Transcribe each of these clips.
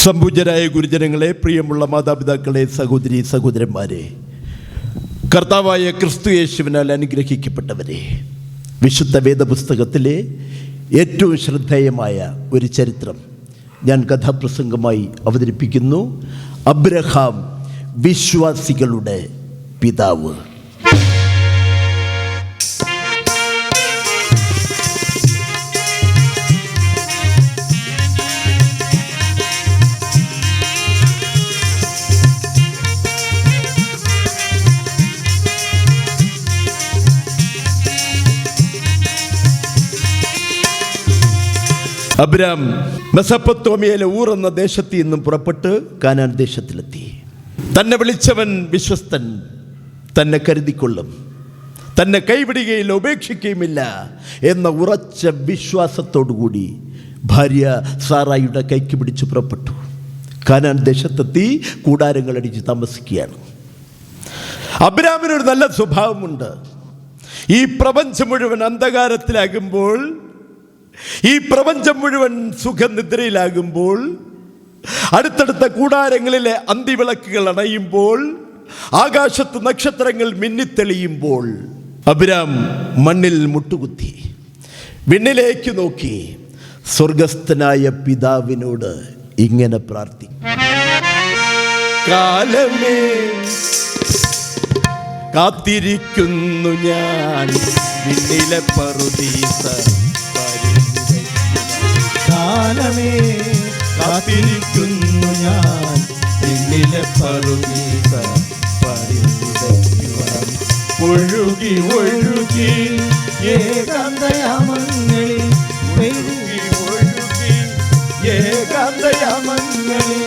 സംപൂജ്യരായ ഗുരുജനങ്ങളെ, പ്രിയമുള്ള മാതാപിതാക്കളെ, സഹോദരി സഹോദരന്മാരെ, കർത്താവായ ക്രിസ്തു യേശുവിനാൽ അനുഗ്രഹിക്കപ്പെട്ടവരെ, വിശുദ്ധ വേദപുസ്തകത്തിലെ ഏറ്റവും ശ്രദ്ധേയമായ ഒരു ചരിത്രം ഞാൻ കഥാപ്രസംഗമായി അവതരിപ്പിക്കുന്നു. അബ്രഹാം, വിശ്വാസികളുടെ പിതാവ്. അബ്രാം മെസൊപ്പൊത്താമിയയിലെ ഊർ എന്ന ദേശത്ത് നിന്നും പുറപ്പെട്ട് കാനാൻ ദേശത്തിലെത്തി. തന്നെ വിളിച്ചവൻ വിശ്വസ്തൻ, തന്നെ കരുതിക്കൊള്ളും, തന്നെ കൈവിടുകയില്ല, ഉപേക്ഷിക്കുകയുമില്ല എന്ന ഉറച്ച വിശ്വാസത്തോടുകൂടി ഭാര്യ സാറായിയുടെ കൈക്ക് പിടിച്ച് പുറപ്പെട്ടു. കാനാൻ ദേശത്തെത്തി കൂടാരങ്ങളടിച്ച് താമസിക്കുകയാണ്. അബ്രാമിനൊരു നല്ല സ്വഭാവമുണ്ട്. ഈ പ്രപഞ്ചം മുഴുവൻ അന്ധകാരത്തിലാകുമ്പോൾ, ഈ പ്രപഞ്ചം മുഴുവൻ സുഖനിദ്രയിലാകുമ്പോൾ, അടുത്തടുത്ത കൂടാരങ്ങളിലെ അന്തിവിളക്കുകൾ അണയുമ്പോൾ, ആകാശത്ത് നക്ഷത്രങ്ങൾ മിന്നിത്തെളിയുമ്പോൾ, അബ്രാം മണ്ണിൽ മുട്ടുകുത്തി വിണ്ണിലേക്ക് നോക്കി സ്വർഗസ്ഥനായ പിതാവിനോട് ഇങ്ങനെ പ്രാർത്ഥിക്കും: കാലമേ കാത്തിരിക്കുന്നു ഞാൻ വിണ്ണിലെ പറുദീസ, കാലമേ കാത്തിരിക്കുന്നു ഞാൻ വിണ്ണിലെ പറുദീസ പരിതയ്ക്കുവാൻ. ഒഴുകി ഒഴുകി ഏകാന്തയാമങ്ങളിൽ, ഒഴുകി ഒഴുകി ഏകാന്തയാമങ്ങളിൽ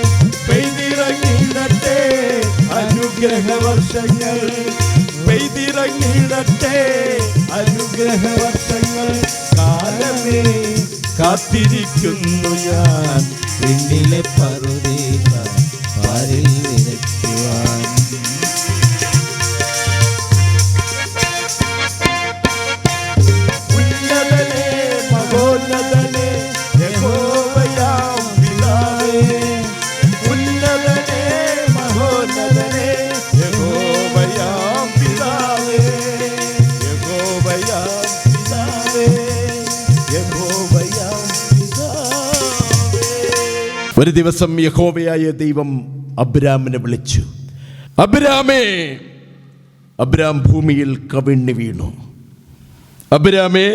പെയ്തിറങ്ങിയിടട്ടെ അനുഗ്രഹവർഷങ്ങൾ, പെയ്തിറങ്ങിയിടട്ടെ അനുഗ്രഹവർഷങ്ങൾ. കാലമേ കാത്തിരിക്കുന്നു ഞാൻ വിണ്ണിലെ പറുദീസ പാരിൽ വിതയ്ക്കുവാൻ. ഉന്നതനേ മഹോന്നതനേ യഹോവയാം പിതാവേ, ഉന്നതനേ മഹോന്നതനേ യഹോവയാം പിതാവേ, യഹോവയാം പിതാവേ, യഹോവയാം പിതാവേ. ഒരു ദിവസം യഹോവയായ ദൈവം അബ്രാമിനെ വിളിച്ചു. അബ്രാമേ! അബ്രാം ഭൂമിയിൽ കവിണ്ണു വീണു. അബ്രാമേ,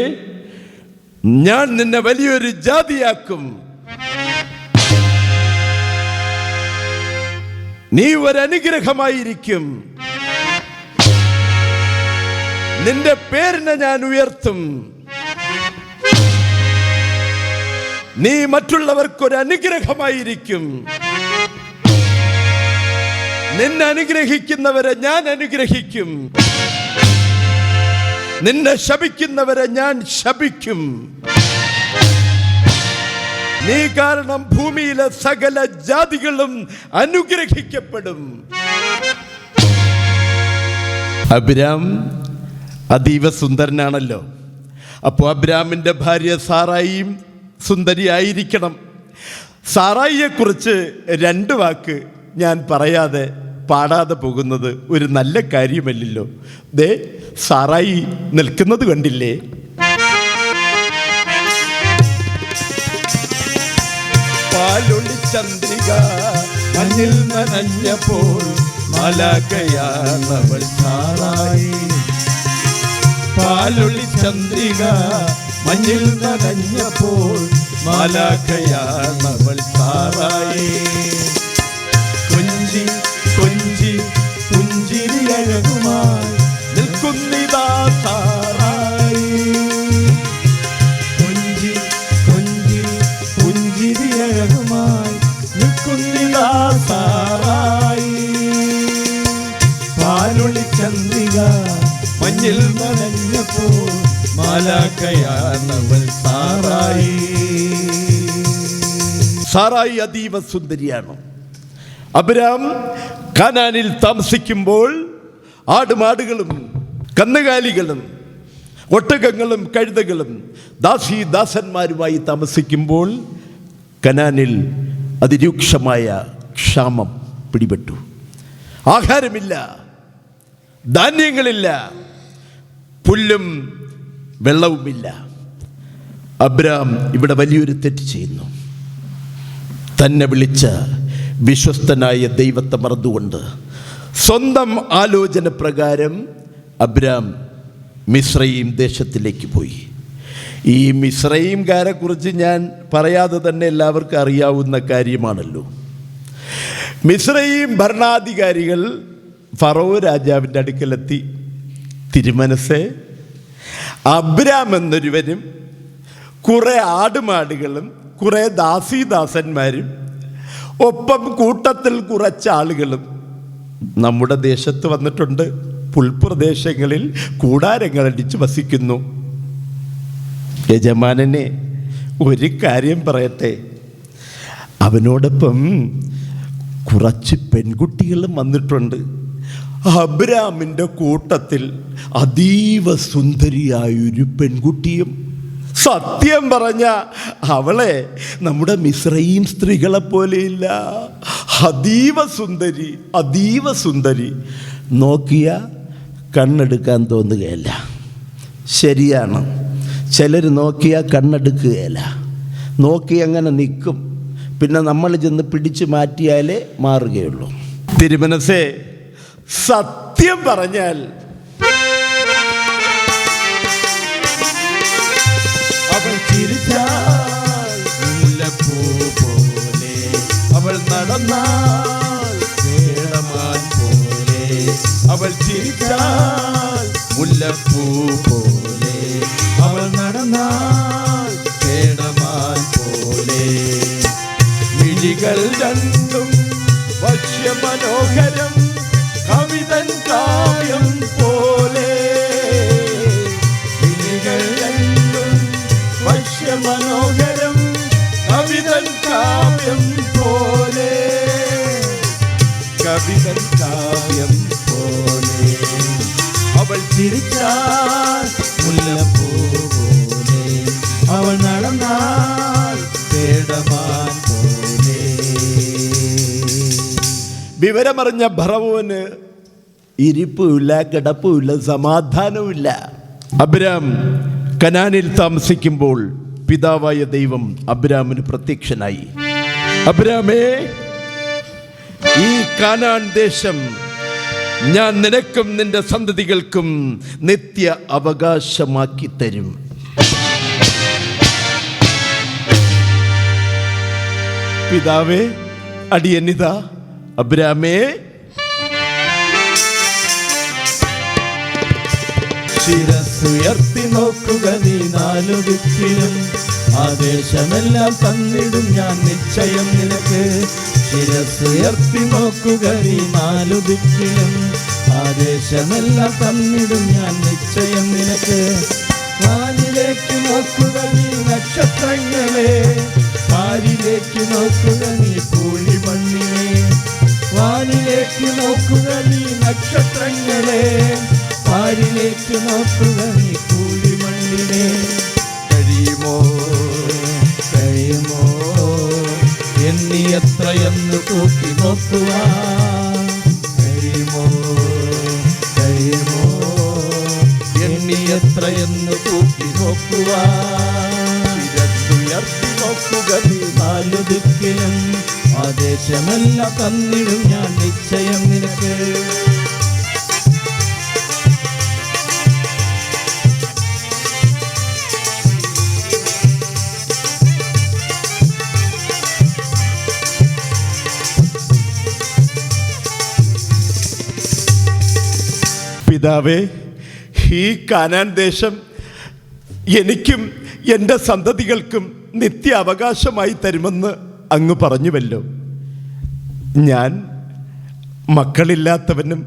ഞാൻ നിന്നെ വലിയൊരു ജാതിയാക്കും, നീ ഒരനുഗ്രഹമായിരിക്കും, നിന്റെ പേരിനെ ഞാൻ ഉയർത്തും, നീ മറ്റുള്ളവർക്കൊരു അനുഗ്രഹമായിരിക്കും, നിന്നെ അനുഗ്രഹിക്കുന്നവരെ ഞാൻ അനുഗ്രഹിക്കും, നിന്നെ ശപിക്കുന്നവരെ ഞാൻ ശപിക്കും, നീ കാരണം ഭൂമിയിലെ സകല ജാതികളും അനുഗ്രഹിക്കപ്പെടും. അബ്രാം അതീവ സുന്ദരനാണല്ലോ. അപ്പോൾ അബ്രാമിൻ്റെ ഭാര്യ സാറായിയും സുന്ദരിയായിരിക്കണം. സാറായിയെക്കുറിച്ച് രണ്ട് വാക്ക് ഞാൻ പറയാതെ പാടാതെ പോകുന്നത് ഒരു നല്ല കാര്യമല്ലല്ലോ. ദേ സാറായി നിൽക്കുന്നത് കണ്ടില്ലേ? പാലൊളി ചന്ദ്രിക മഞ്ഞിൽ നനഞ്ഞപ്പോൾ മാലാഖയാണവൾ സാറായി. പാലൊളി ചന്ദ്രിക മഞ്ഞിൽ നനഞ്ഞപ്പോൾ മാലാഖയാണവൾ സാറായി. കൊഞ്ചി കൊഞ്ചി പുഞ്ചിരി അഴകുമായി നിൽക്കുന്നിതാ സാറായി. കൊഞ്ചി കൊഞ്ചി പുഞ്ചിരി അഴകുമായി നിൽക്കുന്നിതാ സാറായി. പാലൊളി ചന്ദ്രിക മഞ്ഞിൽ നനഞ്ഞപ്പോൾ മാലാഖയാണവൾ സാറായി. സാറായി അതീവ സുന്ദരിയാണ്. അബ്രാം കാനാനിൽ താമസിക്കുമ്പോൾ ആടുമാടുകളും കന്നുകാലികളും ഒട്ടകങ്ങളും കഴുതകളും ദാസന്മാരുമായി താമസിക്കുമ്പോൾ കനാനിൽ അതിരൂക്ഷമായ ക്ഷാമം പിടിപെട്ടു. ആഹാരമില്ല, ധാന്യങ്ങളില്ല, പുല്ലും വെള്ളവുമില്ല. അബ്രാം ഇവിടെ വലിയൊരു തെറ്റ് ചെയ്യുന്നു. തന്നെ വിളിച്ച വിശ്വസ്തനായ ദൈവത്തെ മറന്നുകൊണ്ട് സ്വന്തം ആലോചന പ്രകാരം അബ്രാം മിസ്രയീം ദേശത്തിലേക്ക് പോയി. ഈ മിസ്രയീംകാരെ കുറിച്ച് ഞാൻ പറയാതെ തന്നെ എല്ലാവർക്കും അറിയാവുന്ന കാര്യമാണല്ലോ. മിസ്രയീം ഭരണാധികാരികൾ ഫറോ രാജാവിൻ്റെ അടുക്കലെത്തി, തിരുമനസ്സേ, അബ്രാം എന്നൊരുവനും കുറേ ആടുമാടുകളും കുറേ ദാസീദാസന്മാരും ഒപ്പം കൂട്ടത്തിൽ കുറച്ചാളുകളും നമ്മുടെ ദേശത്ത് വന്നിട്ടുണ്ട്. പുൽപ്രദേശങ്ങളിൽ കൂടാരങ്ങളടിച്ച് വസിക്കുന്നു. യജമാനനെ ഒരു കാര്യം പറയട്ടെ, അവനോടൊപ്പം കുറച്ച് പെൺകുട്ടികളും വന്നിട്ടുണ്ട്. അബ്രാമിൻ്റെ കൂട്ടത്തിൽ അതീവ സുന്ദരിയായൊരു പെൺകുട്ടിയും. സത്യം പറഞ്ഞ അവളെ നമ്മുടെ മിസ്രയീം സ്ത്രീകളെ പോലെയില്ല, അതീവ സുന്ദരി, അതീവ സുന്ദരി. നോക്കിയ കണ്ണെടുക്കാൻ തോന്നുകയില്ല. ശരിയാണ്, ചിലർ നോക്കിയാൽ കണ്ണെടുക്കുകയില്ല, നോക്കി അങ്ങനെ നിൽക്കും. പിന്നെ നമ്മൾ ചെന്ന് പിടിച്ചു മാറ്റിയാലേ മാറുകയുള്ളൂ. തിരുമനസ്സേ, സത്യം പറഞ്ഞാൽ അവൾ ചിരിച്ചാൽ മുല്ലപ്പൂ പോലെ, അവൾ നടന്നാൽ വേളമാൻ പോലെ, അവൾ ചിരിച്ചാൽ മുല്ലപ്പൂ പോലെ, അവൾ നടന്നാൽ വേളമാൻ പോലെ. മിഴികൾ രണ്ടും വശ്യമനോഹരം, കവിതൻ കാവ്യം പോലെ. മിഴികൾ രണ്ടും വശ്യമനോഹരം, കവിതൻ കാവ്യം പോലെ, കവിതൻ കാവ്യം പോലെ. അവൾ ചിരിച്ചാൽ മുല്ലപ്പൂ പോലെ, അവൾ നടന്നാൽ പേടമാൻ പോലെ. വിവരമറിഞ്ഞ ഫറവോന് ഇരിപ്പുമില്ല, കിടപ്പുമില്ല, സമാധാനവുമില്ല. അബ്രാം കനാനിൽ താമസിക്കുമ്പോൾ പിതാവായ ദൈവം അബ്രാമിന് പ്രത്യക്ഷനായി. അബ്രാമേ, ഈ കാനാൻ ദേശം ഞാൻ നിനക്കും നിന്റെ സന്തതികൾക്കും നിത്യ അവകാശമാക്കി തരും. പിതാവേ, അടിയനിതാ. അബ്രാമേ, ശിരസ്സുയർത്തി നോക്കുക നീ നാലു ദിക്കിലും, ആദേശമെല്ലാം തന്നിടും ഞാൻ നിശ്ചയം നിനക്ക്. ശിരസ്സുയർത്തി നോക്കുക നീ നാലു ദിക്കിലും, ആദേശമെല്ലാം തന്നിടും ഞാൻ നിശ്ചയം നിനക്ക്. വാനിലേക്ക് നോക്കുക നീ നക്ഷത്രങ്ങളെ, പാരിലേക്ക് നോക്കുക നീ പൂഴിമണ്ണിനെ. വാനിലേക്ക് നോക്കുക നീ നക്ഷത്രങ്ങളെ, പാരിലേക്ക് നോക്കുക നീ പൂഴിമണ്ണിനെ. കഴിയുമോ കഴിയുമോ എണ്ണി എത്രയെന്ന് തൂക്കി നോക്കുവാൻ? കഴിയുമോ കഴിയുമോ എണ്ണി എത്രയെന്ന് തൂക്കി നോക്കുവാൻ? ശിരസ്സുയർത്തി നോക്കുക നീ നാലു ദിക്കിലും, ആദേശമെല്ലാം തന്നിടും ഞാൻ നിശ്ചയം നിനക്ക്. പിതാവേ, ഈ കാനാൻ ദേശം എനിക്കും എൻ്റെ സന്തതികൾക്കും നിത്യ അവകാശമായി തരുമെന്ന് അങ്ങ് പറഞ്ഞുവല്ലോ. ഞാൻ മക്കളില്ലാത്തവനും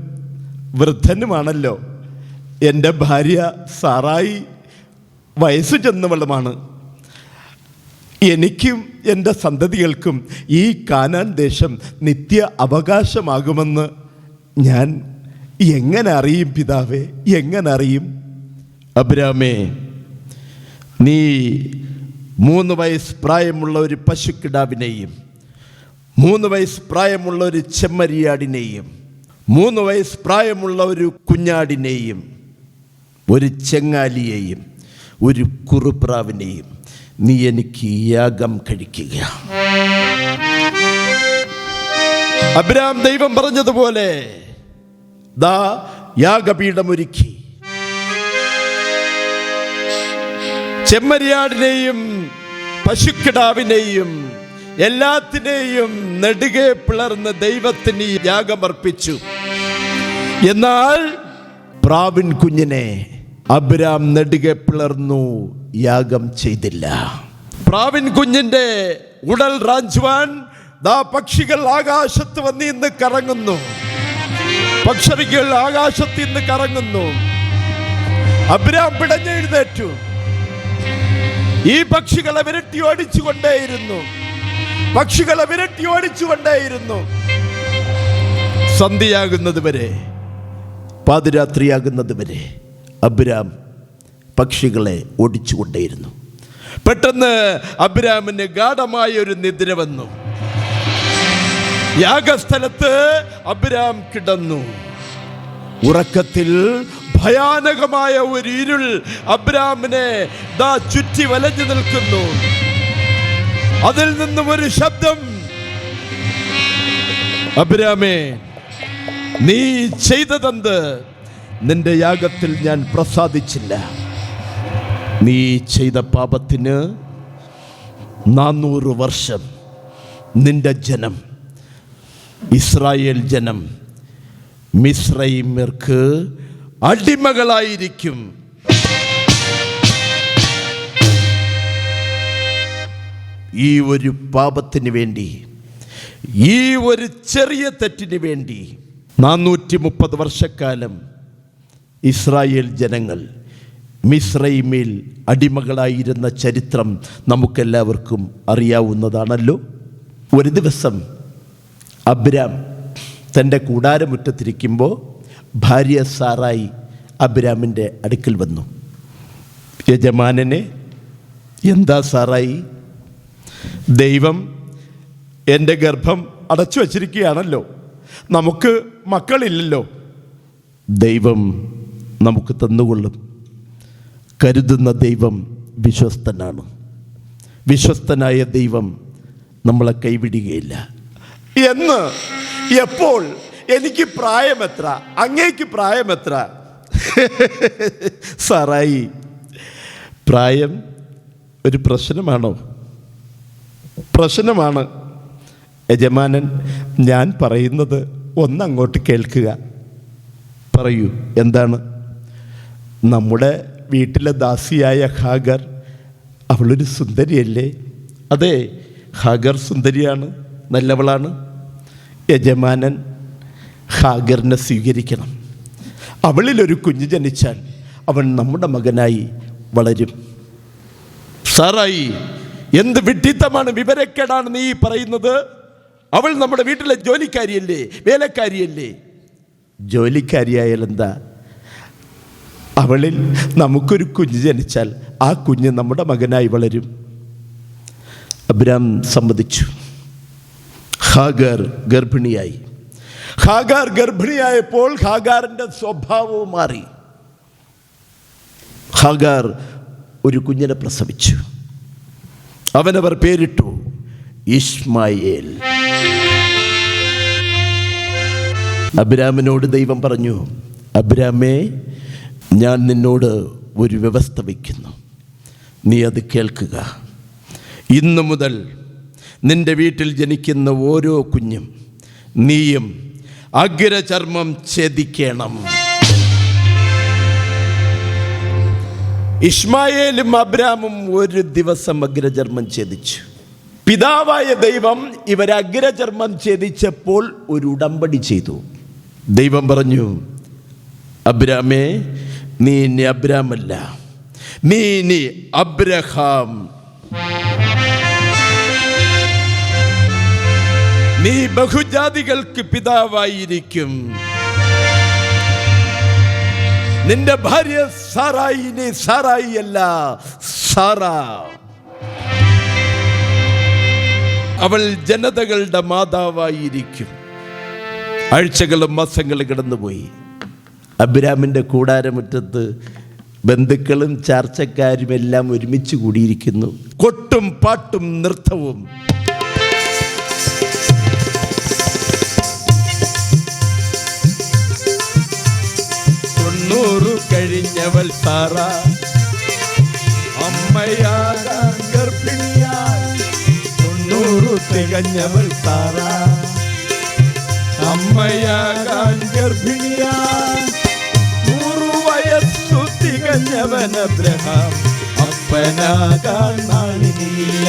വൃദ്ധനുമാണല്ലോ. എൻ്റെ ഭാര്യ സാറായി വയസ്സു ചെന്നവളുമാണ്. എനിക്കും എൻ്റെ സന്തതികൾക്കും ഈ കാനാൻ ദേശം നിത്യ അവകാശമാകുമെന്ന് ഞാൻ എങ്ങനെ അറിയും പിതാവേ, എങ്ങനെ അറിയും? അബ്രാമേ, നീ 3 വയസ്സ് പ്രായമുള്ള ഒരു പശുക്കിടാവിനെയും 3 വയസ്സ് പ്രായമുള്ള ഒരു ചെമ്മരിയാടിനെയും 3 വയസ്സ് പ്രായമുള്ള ഒരു കുഞ്ഞാടിനെയും ഒരു ചെങ്ങാലിയെയും ഒരു കുറുപ്രാവിനെയും നീ എനിക്ക് യാഗം കഴിക്കുക. അബ്രാം ദൈവം പറഞ്ഞതുപോലെ ദാ യാഗപീഠമൊരുക്കി. ചെമ്മരിയാടിനെയും പശുക്കിടാവിനെയും എല്ലാത്തിനെയും നെടുകെ പിളർന്ന് ദൈവത്തിന് യാഗമർപ്പിച്ചു. എന്നാൽ പ്രാവിൻ കുഞ്ഞിനെ അബ്രാം നെടുകെ പിളർന്നു യാഗം ചെയ്തില്ല. പ്രാവിൻ കുഞ്ഞിന്റെ ഉടൽ റാഞ്ചുവാൻ ദാ പക്ഷികൾ ആകാശത്ത് വന്ന് ഇന്ന് കറങ്ങുന്നു. പക്ഷികൾ ആകാശത്ത് ഇന്ന് കറങ്ങുന്നു. അബ്രാം പിടഞ്ഞെഴുന്നേറ്റു. ഈ പക്ഷികളെ വിരട്ടി ഓടിച്ചുകൊണ്ടേയിരുന്നു. പക്ഷികളെ വിരട്ടി ഓടിച്ചുകൊണ്ടേയിരുന്നു. സന്ധ്യയാകുന്നത് വരെ, പാതിരാത്രിയാകുന്നത് വരെ അബ്രാം പക്ഷികളെ ഓടിച്ചുകൊണ്ടേയിരുന്നു. പെട്ടെന്ന് അബ്രാമിന് ഗാഢമായ ഒരു നിദ്ര വന്നു. യാഗസ്ഥലത്ത് അബ്രാം കിടന്നു. ഉറക്കത്തിൽ ഭയാനകമായ ഒരു ഇരുൾ അബ്രാമിനെ ദാ ചുറ്റി വലഞ്ഞു നിൽക്കുന്നു. അതിൽ നിന്നും ഒരു ശബ്ദം, അബ്രാമേ, നീ ചെയ്തതെന്ത്? നിന്റെ യാഗത്തിൽ ഞാൻ പ്രസാദിച്ചില്ല. നീ ചെയ്ത പാപത്തിന് 400 വർഷം നിന്റെ ജനം, ഇസ്രായേൽ ജനം, മിസ്രയീമ്യർക്ക് അടിമകളായിരിക്കും. ഈ ഒരു പാപത്തിന് വേണ്ടി, ഈ ഒരു ചെറിയ തെറ്റിന് വേണ്ടി 430 വർഷക്കാലം ഇസ്രായേൽ ജനങ്ങൾ മിസ്രയീമിൽ അടിമകളായിരുന്ന ചരിത്രം നമുക്കെല്ലാവർക്കും അറിയാവുന്നതാണല്ലോ. ഒരു ദിവസം അബ്രാം തൻ്റെ കൂടാരമുറ്റത്തിരിക്കുമ്പോൾ ഭാര്യ സാറായി അബ്രാമിൻ്റെ അടുക്കൽ വന്നു. യജമാനനെ, എന്താ സാറായി? ദൈവം എൻ്റെ ഗർഭം അടച്ചു വച്ചിരിക്കുകയാണല്ലോ. നമുക്ക് മക്കളില്ലല്ലോ. ദൈവം നമുക്ക് തന്നുകൊള്ളും. കരുതുന്ന ദൈവം വിശ്വസ്തനാണ്. വിശ്വസ്തനായ ദൈവം നമ്മളെ കൈവിടുകയില്ല. എന്ന് എപ്പോൾ? എനിക്ക് പ്രായമെത്ര? അങ്ങേക്ക് പ്രായമെത്ര? സാറായി, പ്രായം ഒരു പ്രശ്നമാണോ? പ്രശ്നമാണ്. യജമാനൻ, ഞാൻ പറയുന്നത് ഒന്നങ്ങോട്ട് കേൾക്കുക. പറയൂ, എന്താണ്? നമ്മുടെ വീട്ടിലെ ദാസിയായ ഹാഗർ, അവളൊരു സുന്ദരിയല്ലേ? അതെ, ഹാഗർ സുന്ദരിയാണ്, നല്ലവളാണ്. യജമാനൻ ഹാഗറിനെ സ്വീകരിക്കണം. അവളിലൊരു കുഞ്ഞ് ജനിച്ചാൽ അവൻ നമ്മുടെ മകനായി വളരും. സാറായി, എന്ത് വിഡ്ഢിത്തമാണ്, വിവരക്കേടാണ് നീ പറയുന്നത്? അവൾ നമ്മുടെ വീട്ടിലെ ജോലിക്കാരിയല്ലേ, വേലക്കാരിയല്ലേ? ജോലിക്കാരിയായാലെന്താ? അവളിൽ നമുക്കൊരു കുഞ്ഞ് ജനിച്ചാൽ ആ കുഞ്ഞ് നമ്മുടെ മകനായി വളരും. അബ്രാം സമ്മതിച്ചു. ഹാഗർ ഗർഭിണിയായി. ഹാഗർ ഗർഭിണിയായപ്പോൾ ഹാഗാറിൻ്റെ സ്വഭാവവും മാറി. ഹാഗാർ ഒരു കുഞ്ഞിനെ പ്രസവിച്ചു. അവനവർ പേരിട്ടു ഇശ്മായേൽ. അബ്രാമിനോട് ദൈവം പറഞ്ഞു, അബ്രാമേ, ഞാൻ നിന്നോട് ഒരു വ്യവസ്ഥ വയ്ക്കുന്നു, നീ അത് കേൾക്കുക. ഇന്നു മുതൽ നിന്റെ വീട്ടിൽ ജനിക്കുന്ന ഓരോ കുഞ്ഞും നീയും അഗ്രചർമ്മം ഛേദിക്കണം. ഇശ്മായേലും അബ്രാമും ഒരു ദിവസം അഗ്രചർമ്മം ഛേദിച്ചു. പിതാവായ ദൈവം ഇവർ അഗ്രചർമ്മം ഛേദിച്ചപ്പോൾ ഒരു ഉടമ്പടി ചെയ്തു. ദൈവം പറഞ്ഞു, അബ്രാമേ, നീ ഇനി അബ്രാമല്ല, നീ ഇനി അബ്രഹാം. നീ ബഹുജാതികൾക്ക് പിതാവായിരിക്കും. നിന്റെ ഭാര്യ സാറായിനെ സാറായി അല്ല, സാറ. അവൾ ജനതകളുടെ മാതാവായിരിക്കും. ആഴ്ചകളും മാസങ്ങളും കടന്നുപോയി. അബ്രാമിൻ്റെ കൂടാരമുറ്റത്ത് ബന്ധുക്കളും ചർച്ചക്കാരും എല്ലാം ഒരുമിച്ച് കൂടിയിരിക്കുന്നു. കൊട്ടും പാട്ടും നൃത്തവും. കഴിഞ്ഞവൾ സാറ അമ്മയാകാൻ ഗർഭിണിയായി. 90 തികഞ്ഞവൾ സാറ അമ്മയാകാൻ ഗർഭിണിയായി. 100 വയസ്സു തികഞ്ഞവൻ അബ്രഹാം അപ്പനാകാൻ നാളിനില്ല.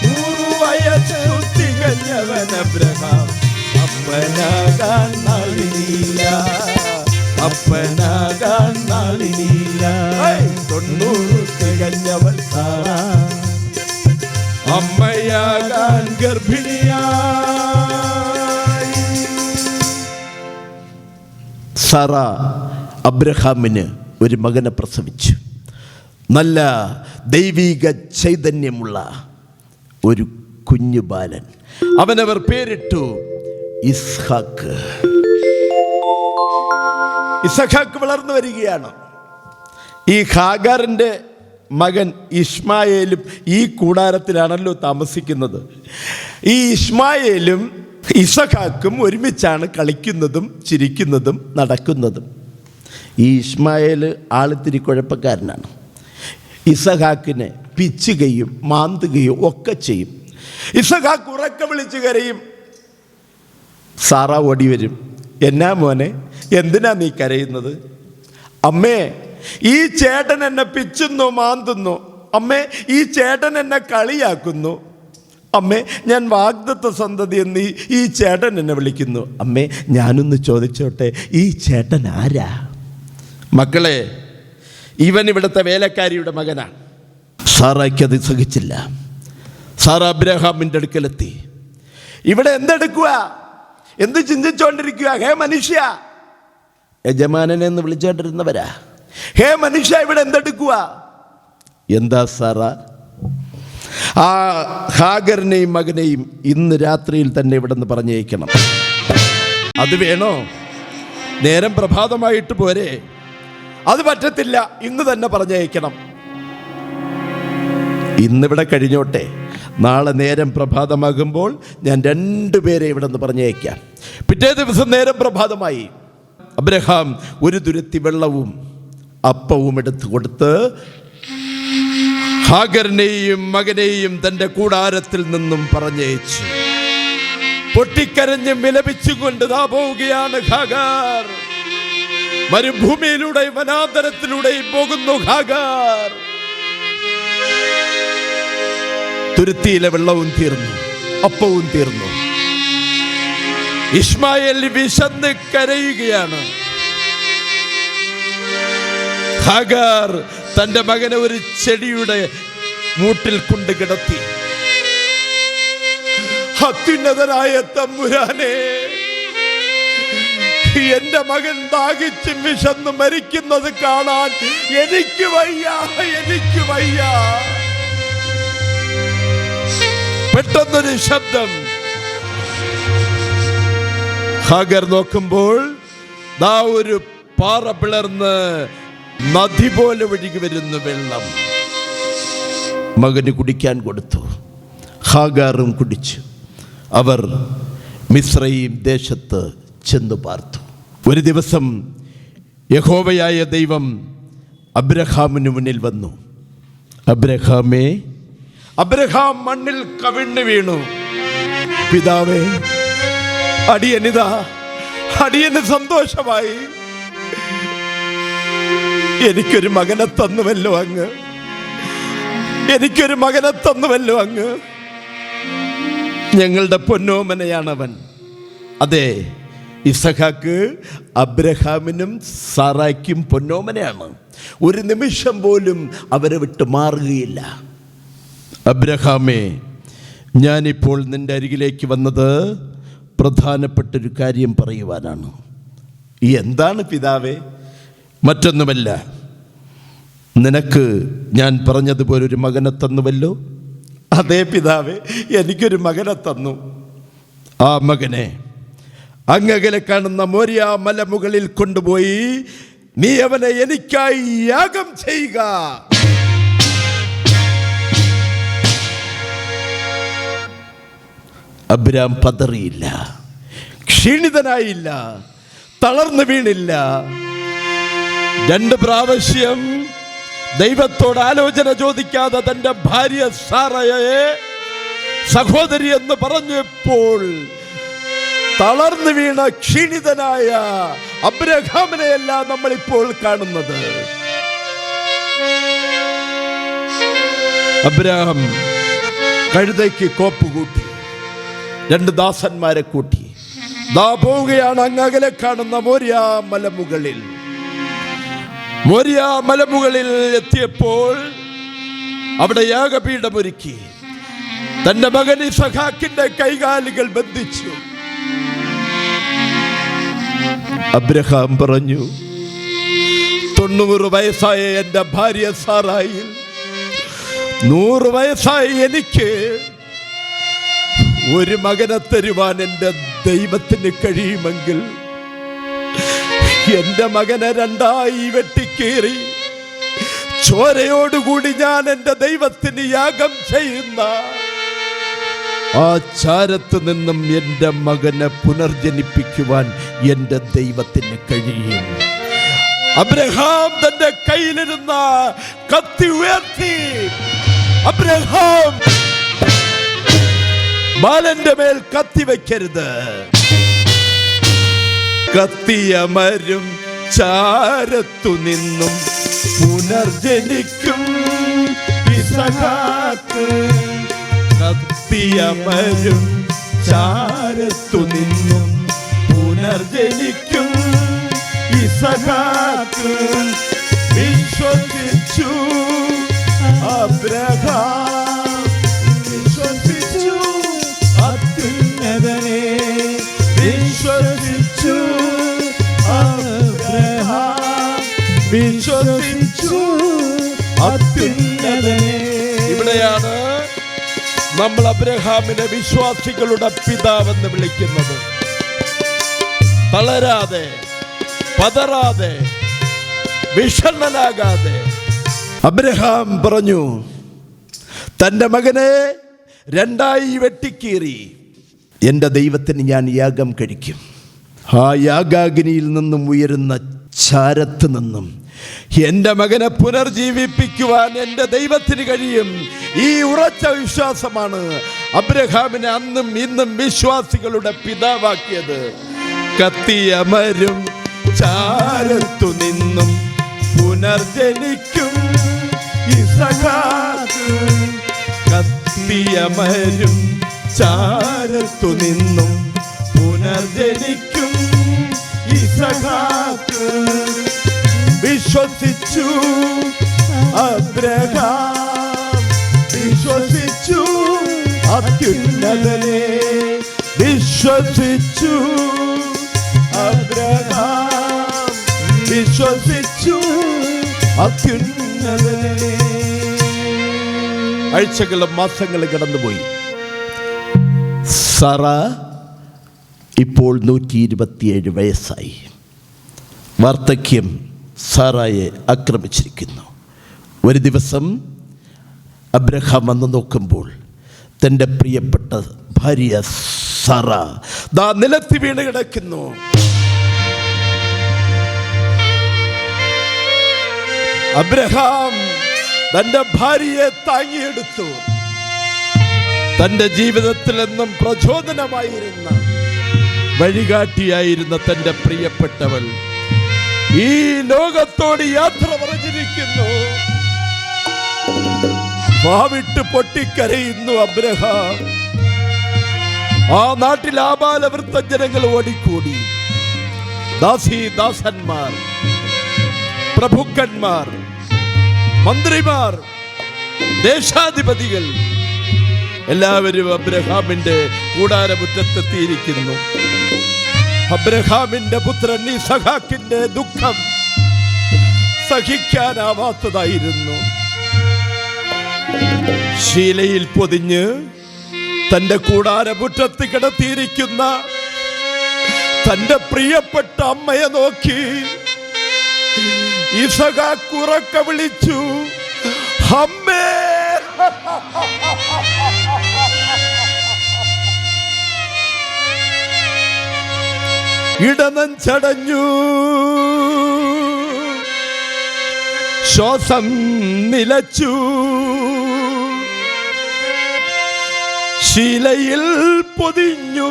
100 വയസ്സു തികഞ്ഞവൻ അബ്രഹാം അപ്പനാകാൻ നാളിനില്ല. അപ്പനാകാൻ നാളിനില്ല. 90 തികഞ്ഞവൾ സാറ അമ്മയാകാൻ ഗർഭിണിയായി. സാറ അബ്രഹാമിന് ഒരു മകനെ പ്രസവിച്ചു. നല്ല ദൈവിക ചൈതന്യമുള്ള ഒരു കുഞ്ഞു ബാലൻ. അവനവർ പേരിട്ടു ഇസ്ഹാക്ക്. ഇസഹാക്ക് വളർന്നു വരികയാണ്. ഈ ഹാഗാറിൻ്റെ മകൻ ഇസ്മായേലും ഈ കൂടാരത്തിലാണല്ലോ താമസിക്കുന്നത്. ഈ ഇസ്മായേലും ഇസഹാക്കും ഒരുമിച്ചാണ് കളിക്കുന്നതും ചിരിക്കുന്നതും നടക്കുന്നതും. ഈ ഇസ്മായേൽ ആളിത്തിരി കുഴപ്പക്കാരനാണ്. ഇസഹാക്കിനെ പിച്ചുകയും മാന്തുകയും ഒക്കെ ചെയ്യും. ഇസഹാക്ക് ഉറക്ക വിളിച്ച് കരയും. സാറ ഓടി വരും. എന്നാ മോനെ, എന്തിനാ നീ കരയുന്നത്? അമ്മേ, ഈ ചേട്ടൻ എന്നെ പിച്ചുന്നു മാന്തുന്നു. അമ്മേ, ഈ ചേട്ടൻ എന്നെ കളിയാക്കുന്നു. അമ്മേ, ഞാൻ വാഗ്ദത്ത സന്തതി എന്ന് ഈ ചേട്ടൻ എന്നെ വിളിക്കുന്നു. അമ്മേ, ഞാനൊന്ന് ചോദിച്ചോട്ടെ, ഈ ചേട്ടൻ ആരാ? മക്കളെ, ഇവൻ ഇവിടുത്തെ വേലക്കാരിയുടെ മകനാണ്. സാറയ്ക്ക് അത് സഹിച്ചില്ല. സാറ അബ്രഹാമിൻ്റെ അടുക്കലെത്തി. ഇവിടെ എന്തെടുക്കുക, എന്ത് ചിന്തിച്ചുകൊണ്ടിരിക്കുക? ഹേ മനുഷ്യ, യജമാനനെ എന്ന് വിളിച്ചോണ്ടിരുന്നവരാ. ഹേ മനുഷ്യ, ഇവിടെ എന്തെടുക്കുക? എന്താ സാറ? ആ ഹാഗറിനെയും മകനെയും ഇന്ന് രാത്രിയിൽ തന്നെ ഇവിടെ നിന്ന് പറഞ്ഞയക്കണം. അത് വേണോ? നേരം പ്രഭാതമായിട്ട് പോരെ? അത് പറ്റത്തില്ല, ഇന്ന് തന്നെ പറഞ്ഞയക്കണം. ഇന്നിവിടെ കഴിഞ്ഞോട്ടെ, നാളെ നേരം പ്രഭാതമാകുമ്പോൾ ഞാൻ 2 പേരെ ഇവിടെ നിന്ന് പറഞ്ഞയക്കാം. പിറ്റേ ദിവസം നേരം പ്രഭാതമായി. അബ്രഹാം ഒരു തുരുത്തി വെള്ളവും അപ്പവും എടുത്തു കൊടുത്ത് ഹാഗറിനെയും മകനെയും തൻ്റെ കൂടാരത്തിൽ നിന്നും പറഞ്ഞയച്ചു. പൊട്ടിക്കരഞ്ഞും വിലപിച്ചുകൊണ്ട് ദാ പോവുകയാണ് ഹാഗാർ. മരുഭൂമിയിലൂടെയും വനാന്തരത്തിലൂടെയും പോകുന്നു ഹാഗാർ. തുരുത്തിയിലെ വെള്ളവും തീർന്നു, അപ്പവും തീർന്നു. ഇസ്മായേൽ വിശന്ന് കരയുകയാണ്. ഹാഗാർ തന്റെ മകനെ ഒരു ചെടിയുടെ മൂട്ടിൽ കൊണ്ട് കിടത്തി. അത്യുന്നതനായ തമ്പുരാനെ, എന്റെ മകൻ ദാഹിച്ചും വിശന്ന് മരിക്കുന്നത് കാണാൻ എനിക്ക് വയ്യ, എനിക്ക് വയ്യ. പെട്ടെന്നൊരു ശബ്ദം. ഹാഗർ നോക്കുമ്പോൾ ദാ ഒരു പാറ പിളർന്ന് നദി പോലെ ഒഴുകി വരുന്ന വെള്ളം. മകന് കുടിക്കാൻ കൊടുത്തു. ഹാഗാറും കുടിച്ചു. അവർ മിസ്രയീം ദേശത്ത് ചെന്നു പാർത്തു. ഒരു ദിവസം യഹോവയായ ദൈവം അബ്രഹാമിന് മുന്നിൽ വന്നു. അബ്രഹാമേ. അബ്രഹാം മണ്ണിൽ കവിണ്ണു വീണു. പിതാവേ, അടിയനിതാ, അടിയന് സന്തോഷമായി. എനിക്കൊരു മകനെ തന്നുവല്ലോ അങ്ങ്, എനിക്കൊരു മകനെ തന്നുവല്ലോ അങ്ങ്. ഞങ്ങളുടെ പൊന്നോമനയാണവൻ. അതെ, ഇസഹാക്ക് അബ്രഹാമിനും സാറായ്ക്കും പൊന്നോമനയാണ്. ഒരു നിമിഷം പോലും അവരെ വിട്ട് മാറുകയില്ല. അബ്രഹാമേ, ഞാനിപ്പോൾ നിൻ്റെ അരികിലേക്ക് വന്നത് പ്രധാനപ്പെട്ടൊരു കാര്യം പറയുവാനാണ്. എന്താണ് പിതാവേ? മറ്റൊന്നുമല്ല, നിനക്ക് ഞാൻ പറഞ്ഞതുപോലൊരു മകനെ തന്നുവല്ലോ. അതേ പിതാവേ, എനിക്കൊരു മകനെ തന്നു. ആ മകനെ അങ്ങകലെ കാണുന്ന മോരിയ മലമുകളിൽ കൊണ്ടുപോയി നീ അവനെ എനിക്കായി യാഗം ചെയ്യുക. അബ്രാം പതറിയില്ല, ക്ഷീണിതനായില്ല, തളർന്നു വീണില്ല. 2 പ്രാവശ്യം ദൈവത്തോട് ആലോചന ചോദിക്കാതെ തന്റെ ഭാര്യ സാറയെ സഹോദരി എന്ന് പറഞ്ഞപ്പോൾ തളർന്നു വീണ ക്ഷീണിതനായ അബ്രഹാമിനെയല്ല നമ്മളിപ്പോൾ കാണുന്നത്. അബ്രഹാം കഴുതയ്ക്ക് കോപ്പ് കൂട്ടി, 2 ദാസന്മാരെ കൂട്ടി ദാ പോവുകയാണ് അങ്ങകലെ കാണുന്ന മോരിയ മലമുകളിൽ. മോരിയ മലമുകളിൽ എത്തിയപ്പോൾ അവിടെ യാഗപീഠമൊരുക്കി തന്റെ മകൻ ഇസഹാക്കിന്റെ കൈകാലുകൾ ബന്ധിച്ചു. അബ്രഹാം പറഞ്ഞു, 90 വയസ്സായ എൻ്റെ ഭാര്യ സാറായിൽ 100 വയസ്സായി എനിക്ക് ഒരു മകനെ തരുവാൻ എൻ്റെ ദൈവത്തിന് കഴിയുമെങ്കിൽ എൻ്റെ മകനെ 2ആയി വെട്ടിക്കീറി ചോരയോടുകൂടി ഞാൻ എൻ്റെ ദൈവത്തിന് യാഗം ചെയ്യുന്ന ആ ചാരത്ത് നിന്നും എൻ്റെ മകനെ പുനർജനിപ്പിക്കുവാൻ എൻ്റെ ദൈവത്തിന് കഴിയും. അബ്രഹാം തന്റെ കയ്യിലിരുന്ന കത്തി ഉയർത്തി. അബ്രഹാം, ബാലന്റെ മേൽ കത്തി വയ്ക്കരുത്. കത്തിയമരും ചാരത്തു നിന്നും പുനർജനിക്കും ഇസഹാക്ക്. കത്തിയമരും ചാരത്തു നിന്നും പുനർജനിക്കും ഇസഹാക്ക്. വിശ്വസിച്ചു അബ്രഹാം, വിശ്വസിച്ചു അത്യുന്നതനെ. വിശ്വസിച്ചു അബ്രഹാം, വിശ്വസിച്ചു അത്യുന്നതനെ. ഇവിടെയാണ് നമ്മൾ അബ്രഹാമിനെ വിശ്വാസികളുടെ പിതാവെന്ന് വിളിക്കുന്നത്. തളരാതെ, പതറാതെ, വിഷണ്ണനാകാതെ അബ്രഹാം പറഞ്ഞു, തൻ്റെ മകനെ 2ആയി വെട്ടിക്കീറി എൻ്റെ ദൈവത്തിന് ഞാൻ യാഗം കഴിക്കും. ആ യാഗാഗ്നിയിൽ നിന്നും ഉയരുന്ന ചാരത്ത് നിന്നും എൻ്റെ മകനെ പുനർജീവിപ്പിക്കുവാൻ എൻ്റെ ദൈവത്തിന് കഴിയും. ഈ ഉറച്ച വിശ്വാസമാണ് അബ്രഹാമിനെ അന്നും ഇന്നും വിശ്വാസികളുടെ പിതാവാക്കിയത്. കത്തിയമരും ചാരത്തു നിന്നും പുനർജനിക്കും ഇസഹാക്ക്. കത്തിയമരും ചാരത്തു നിന്നും പുനർജനിക്കും ഇസഹാക്ക്. വിശ്വസിച്ചു അബ്രഹാം, വിശ്വസിച്ചു അത്യുന്നതനെ. വിശ്വസിച്ചു അബ്രഹാം, വിശ്വസിച്ചു അത്യുന്നതനെ. ആഴ്ചകളും മാസങ്ങളും കടന്നുപോയി. സാറ ഇപ്പോൾ 127 വയസ്സായി. വാർദ്ധക്യം സാറായെ ആക്രമിച്ചിരിക്കുന്നു. ഒരു ദിവസം അബ്രഹാം വന്ന് നോക്കുമ്പോൾ തൻ്റെ പ്രിയപ്പെട്ട ഭാര്യ സാറ ദാ നിലത്ത് വീണ് കിടക്കുന്നു. അബ്രഹാം തൻ്റെ ഭാര്യയെ താങ്ങിയെടുത്തു. തൻ്റെ ജീവിതത്തിൽ എന്നും പ്രചോദനമായിരുന്ന, വഴികാട്ടിയായിരുന്ന തൻ്റെ പ്രിയപ്പെട്ടവൾ ഈ ലോകത്തോട് യാത്ര പറഞ്ഞിരിക്കുന്നു. വാവിട്ട് പൊട്ടിക്കരയുന്നു അബ്രഹാം. ആ നാട്ടിൽ ആബാലവൃദ്ധ ജനങ്ങൾ ഓടിക്കൂടി. ദാസന്മാർ, പ്രഭുക്കന്മാർ, മന്ത്രിമാർ, ദേശാധിപതികൾ എല്ലാവരും അബ്രഹാമിന്റെ കൂടാരമുറ്റത്തെത്തിയിരിക്കുന്നു. അബ്രഹാമിന്റെ പുത്രൻ ഇസഹാക്കിന്റെ ദുഃഖം സഹിക്കാനാവാത്തതായിരുന്നു. ശീലയിൽ പൊതിഞ്ഞ് തന്റെ കൂടാരമുറ്റത്ത് കിടത്തിയിരിക്കുന്ന തന്റെ പ്രിയപ്പെട്ട അമ്മയെ നോക്കി ഇസഹാക്ക് ഉറക്കെ വിളിച്ചു, അമ്മേ. ഇടനെഞ്ചടഞ്ഞു, ശ്വാസം നിലച്ചു, ശീലയിൽ പൊതിഞ്ഞു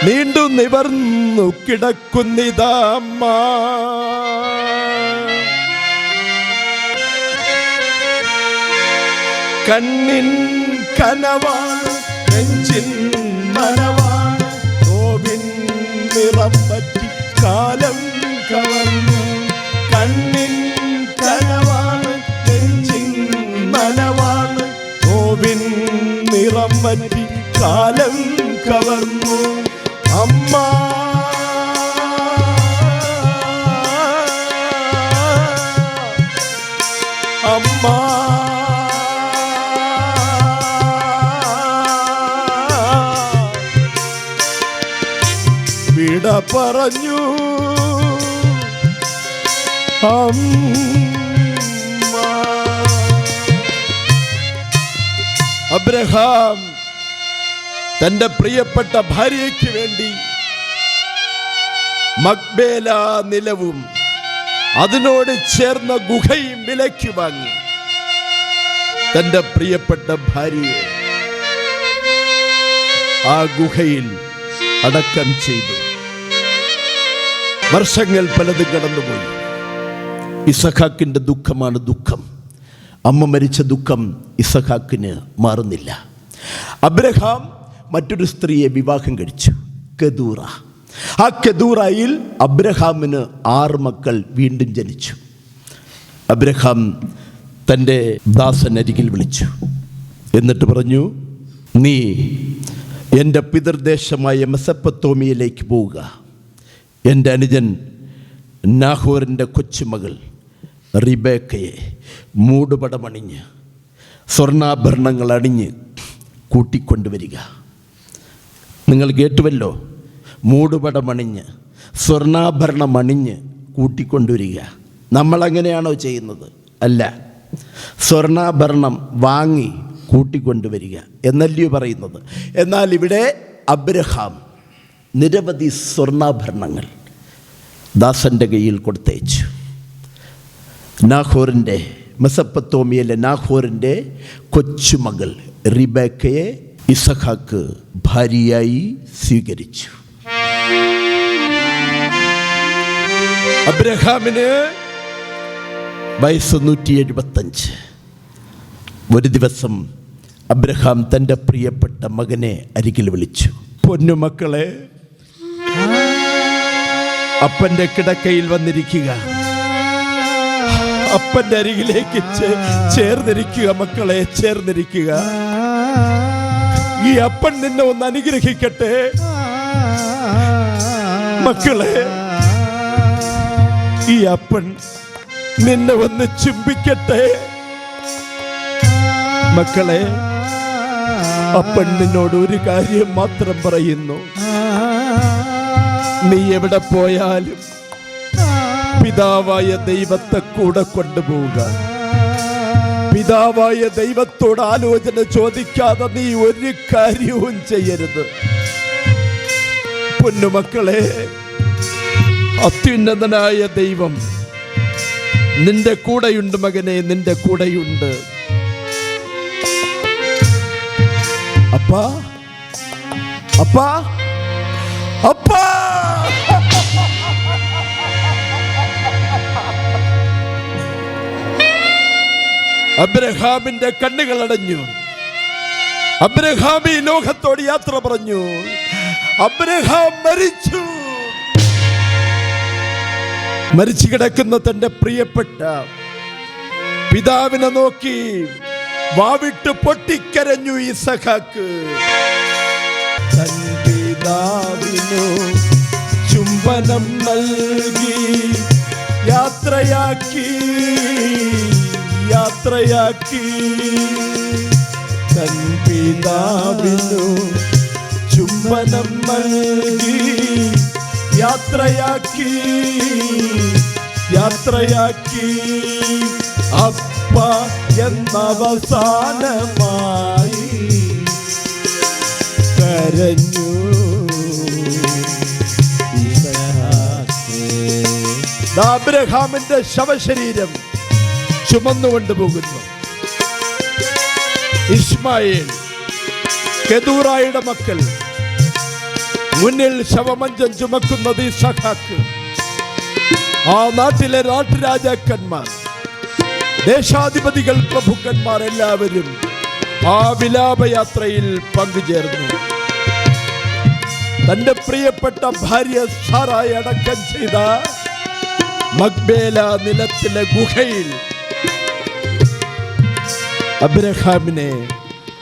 നീണ്ടു നിവർന്നു കിടക്കുന്നിതാ അമ്മ. കണ്ണിൻ കനവാണ്, നെഞ്ചിൻ മനവാണ്, നോവിൻ നിറം പറ്റി കാലം കവർന്നു. കണ്ണിൻ കനവാണ്, നെഞ്ചിൻ മനവാണ്, നോവിൻ നിറം പറ്റി കാലം കവർന്നു. അമ്മ അമ്മ വിട പറഞ്ഞു അമ്മ. അബ്രഹാം തന്റെ പ്രിയപ്പെട്ട ഭാര്യയ്ക്ക് വേണ്ടി മക്ബേല നിലവും അതിനോട് ചേർന്ന ഗുഹയും വിലയ്ക്ക് വാങ്ങി തന്റെ പ്രിയപ്പെട്ട ഭാര്യയെ ആ ഗുഹയിൽ അടക്കം ചെയ്തു. വർഷങ്ങൾ പലതും കടന്നുപോയി. ഇസഹാക്കിന്റെ ദുഃഖമാണ് ദുഃഖം. അമ്മ മരിച്ച ദുഃഖം ഇസഹാക്കിന് മാറുന്നില്ല. അബ്രഹാം മറ്റൊരു സ്ത്രീയെ വിവാഹം കഴിച്ചു, കെതൂറ. ആ കെതൂറയിൽ അബ്രഹാമിന് 6 മക്കൾ വീണ്ടും ജനിച്ചു. അബ്രഹാം തൻ്റെ ദാസനരികിൽ വിളിച്ചു, എന്നിട്ട് പറഞ്ഞു, നീ എൻ്റെ പിതൃദേശമായ മെസപ്പൊത്തോമിയയിലേക്ക് പോവുക. എൻ്റെ അനുജൻ നാഹോറിൻ്റെ കൊച്ചുമകൾ റിബേക്കയെ മൂടുപടമണിഞ്ഞ് സ്വർണ്ണാഭരണങ്ങൾ അണിഞ്ഞ് കൂട്ടിക്കൊണ്ടുവരിക. നിങ്ങൾ കേട്ടുവല്ലോ, മൂടുപടമണിഞ്ഞ് സ്വർണ്ണാഭരണമണിഞ്ഞ് കൂട്ടിക്കൊണ്ടുവരിക. നമ്മളങ്ങനെയാണോ ചെയ്യുന്നത്? അല്ല, സ്വർണ്ണാഭരണം വാങ്ങി കൂട്ടിക്കൊണ്ടുവരിക എന്നല്ലയോ പറയുന്നത്. എന്നാൽ ഇവിടെ അബ്രഹാം നിരവധി സ്വർണ്ണാഭരണങ്ങൾ ദാസൻ്റെ കയ്യിൽ കൊടുത്തയച്ചു. നാഹോറിൻ്റെ മെസപ്പൊത്തോമിയയിലെ നാഹോറിൻ്റെ കൊച്ചുമകൾ റിബേക്കയെ ഇസഹാക്ക് ഭാര്യയായി സ്വീകരിച്ചു. അബ്രഹാമിന് വയസ്സ് 175. ഒരു ദിവസം അബ്രഹാം തൻ്റെ പ്രിയപ്പെട്ട മകനെ അരികിൽ വിളിച്ചു, പൊന്നുമക്കളെ, അപ്പൻ്റെ കിടക്കയിൽ വന്നിരിക്കുക, അപ്പൻ്റെ അരികിലേക്ക് ചേർന്നിരിക്കുക. മക്കളെ, ചേർന്നിരിക്കുക. ഈ അപ്പൻ നിന്നെ ഒന്ന് അനുഗ്രഹിക്കട്ടെ. മക്കളെ, ഈ അപ്പൻ നിന്നെ ഒന്ന് ചുംബിക്കട്ടെ. മക്കളെ, അപ്പൻ നിന്നോട് ഒരു കാര്യം മാത്രം പറയുന്നു, നീ എവിടെ പോയാലും പിതാവായ ദൈവത്തെ കൂടെ കൊണ്ടുപോവുക. പിതാവായ ദൈവത്തോട് ആലോചന ചോദിക്കാതെ നീ ഒരു കാര്യവും ചെയ്യരുത്. പൊന്നുമക്കളെ, അത്യുന്നതനായ ദൈവം നിന്റെ കൂടെയുണ്ട് മകനെ, നിന്റെ കൂടെയുണ്ട്. അപ്പാ, അപ്പാ, അപ്പാ. അബ്രഹാമിന്റെ കണ്ണുകൾ അടഞ്ഞു. അബ്രഹാം ഈ ലോകത്തോട് യാത്ര പറഞ്ഞു. അബ്രഹാം മരിച്ചു. മരിച്ചു കിടക്കുന്ന തന്റെ പ്രിയപ്പെട്ട പിതാവിനെ നോക്കി വാവിട്ട് പൊട്ടിക്കരഞ്ഞു ഇസഹാക്ക്. തൻ പിതാവിനു ചുംബനം നൽകി യാത്രയാക്കി. യാത്ര യാത്രയാക്കി തൻ പിതാവിനു ചുംബനം നൽകി യാത്രയാക്കി അപ്പ എന്നവസാനമായി കരഞ്ഞു അബ്രഹാമിന്റെ ശവശരീരം ചുമന്നുകൊണ്ട് പോകുന്നു. ഇസ്മായേൽ, കെതൂറായുടെ മക്കൾ, മുന്നിൽ ശവമഞ്ചം ചുമക്കുന്നത് ഇസഹാക്ക്. ആ നാട്ടിലെ നാട്ടുരാജാക്കന്മാർ, ദേശാധിപതികൾ, പ്രഭുക്കന്മാർ എല്ലാവരും ആ വിലാപയാത്രയിൽ പങ്കുചേർന്നു. തന്റെ പ്രിയപ്പെട്ട ഭാര്യ സാറായി അടക്കം ചെയ്ത മക്ബേല നിലത്തിലെ ഗുഹയിൽ അബ്രഹാമിനെ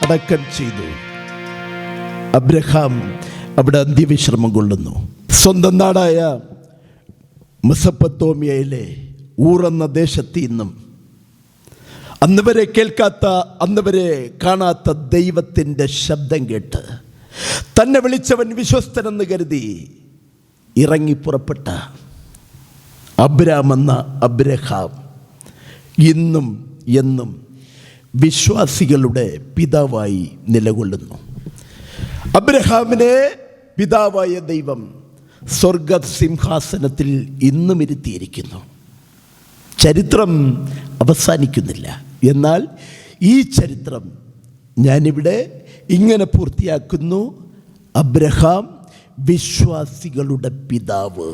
അടക്കം ചെയ്തു. അബ്രഹാം അവിടെ അന്ത്യവിശ്രമം കൊള്ളുന്നു. സ്വന്തം നാടായ മെസൊപ്പൊത്താമിയയിലെ ഊർ എന്ന ദേശത്ത് നിന്നും അന്നുവരെ കേൾക്കാത്ത, അന്നുവരെ കാണാത്ത ദൈവത്തിൻ്റെ ശബ്ദം കേട്ട് തന്നെ വിളിച്ചവൻ വിശ്വസ്തനെന്ന് കരുതി ഇറങ്ങി പുറപ്പെട്ട അബ്രാം എന്ന അബ്രഹാം ഇന്നും എന്നും വിശ്വാസികളുടെ പിതാവായി നിലകൊള്ളുന്നു. അബ്രഹാമിനെ പിതാവായ ദൈവം സ്വർഗ സിംഹാസനത്തിൽ ഇന്നും ഇരുത്തിയിരിക്കുന്നു. ചരിത്രം അവസാനിക്കുന്നില്ല. എന്നാൽ ഈ ചരിത്രം ഞാനിവിടെ ഇങ്ങനെ പൂർത്തിയാക്കുന്നു. അബ്രഹാം വിശ്വാസികളുടെ പിതാവ്.